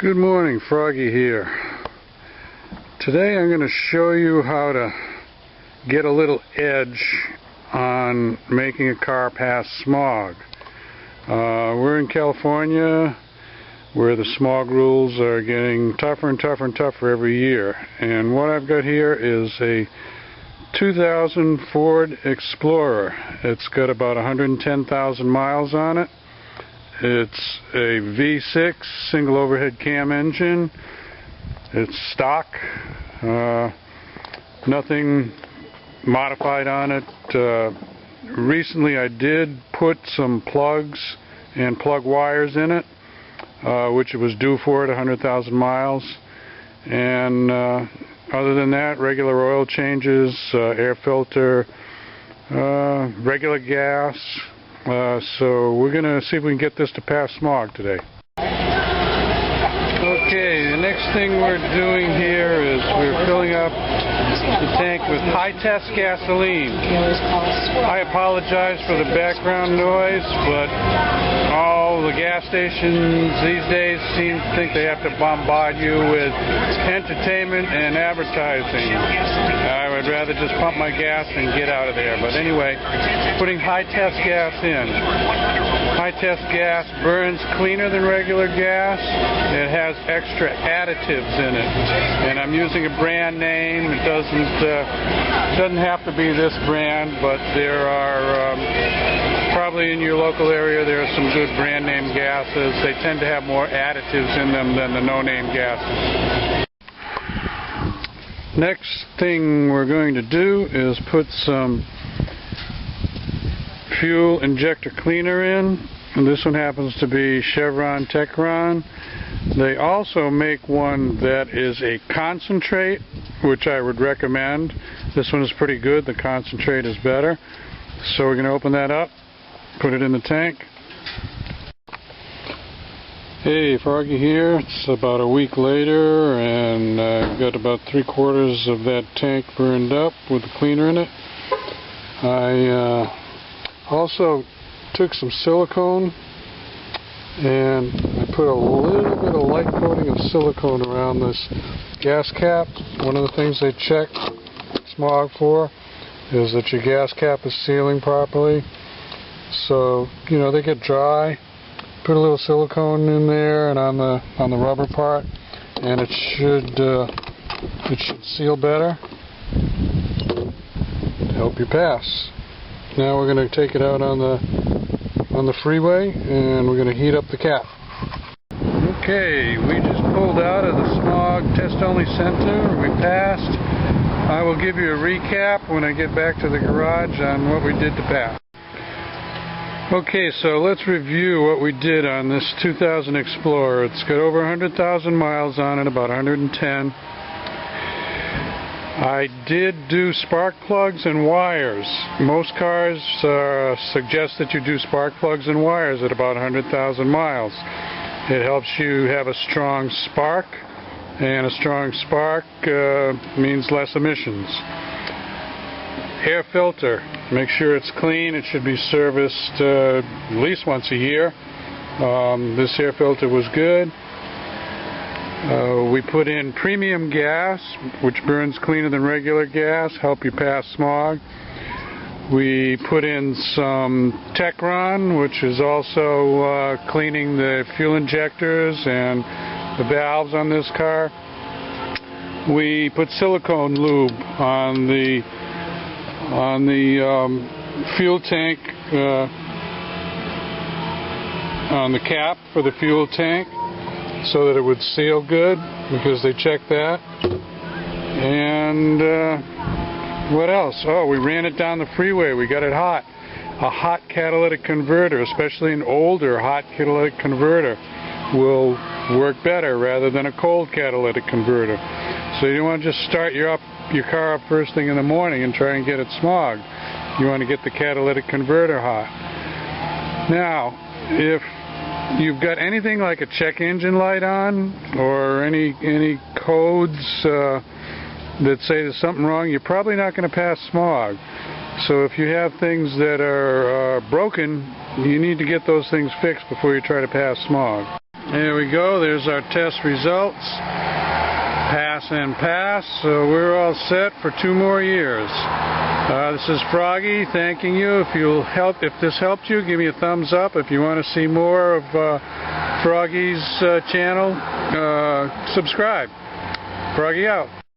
Good morning, Froggy here. Today I'm going to show you how to get a little edge on making a car pass smog. We're in California where the smog rules are getting tougher and tougher and tougher every year. And what I've got here is a 2000 Ford Explorer. It's got about 110,000 miles on it. It's a V6 single overhead cam engine. It's stock. Nothing modified on it. Recently I did put some plugs and plug wires in it, which it was due for at 100,000 miles. And other than that, regular oil changes, air filter, regular gas. So we're going to see if we can get this to pass smog today. Okay, the next thing we're doing here is we're filling up the tank with high-test gasoline. I apologize for the background noise, but all the gas stations these days seem to think they have to bombard you with entertainment and advertising. I would rather just pump my gas and get out of there. But anyway, putting high-test gas in. High-test gas burns cleaner than regular gas. It has extra additives in it, and I'm using a brand name. It doesn't have to be this brand, but there are probably in your local area there are some good brand name gases. They tend to have more additives in them than the no-name gases. Next thing we're going to do is put some fuel injector cleaner in, and this one happens to be Chevron Techron. They also make one that is a concentrate, which I would recommend. This one is pretty good. The concentrate is better. So we're going to open that up, put it in the tank. Hey, Froggy here. It's about a week later, and I've got about 3/4 of that tank burned up with the cleaner in it. I also took some silicone and I put a little bit of light coating of silicone around this gas cap. One of the things they check smog for is that your gas cap is sealing properly. So, you know, they get dry. Put a little silicone in there and on the rubber part, and it should seal better to help you pass. Now we're going to take it out on the freeway, and we're going to heat up the cap. Okay, we just pulled out of the smog test-only center. We passed. I will give you a recap when I get back to the garage on what we did to pass. Okay, so let's review what we did on this 2000 Explorer. It's got over 100,000 miles on it, about 110. I did do spark plugs and wires. Most cars suggest that you do spark plugs and wires at about 100,000 miles. It helps you have a strong spark, and a strong spark means less emissions. Air filter. Make sure it's clean. It should be serviced at least once a year. This air filter was good. We put in premium gas, which burns cleaner than regular gas, help you pass smog. We put in some Techron, which is also cleaning the fuel injectors and the valves on this car. We put silicone lube on the fuel tank, on the cap for the fuel tank, so that it would seal good, because they check that. And what else? Oh, we ran it down the freeway. We got it hot. A hot catalytic converter, especially an older hot catalytic converter, will work better rather than a cold catalytic converter. So you don't want to just start your car up first thing in the morning and try and get it smogged. You want to get the catalytic converter hot. Now, if you've got anything like a check engine light on, or any codes that say there's something wrong, you're probably not going to pass smog. So if you have things that are broken, you need to get those things fixed before you try to pass smog. There we go. There's our test results. Pass and pass. So we're all set for 2 more years. This is Froggy thanking you. If this helped you, give me a thumbs up. If you want to see more of Froggy's channel, subscribe. Froggy out.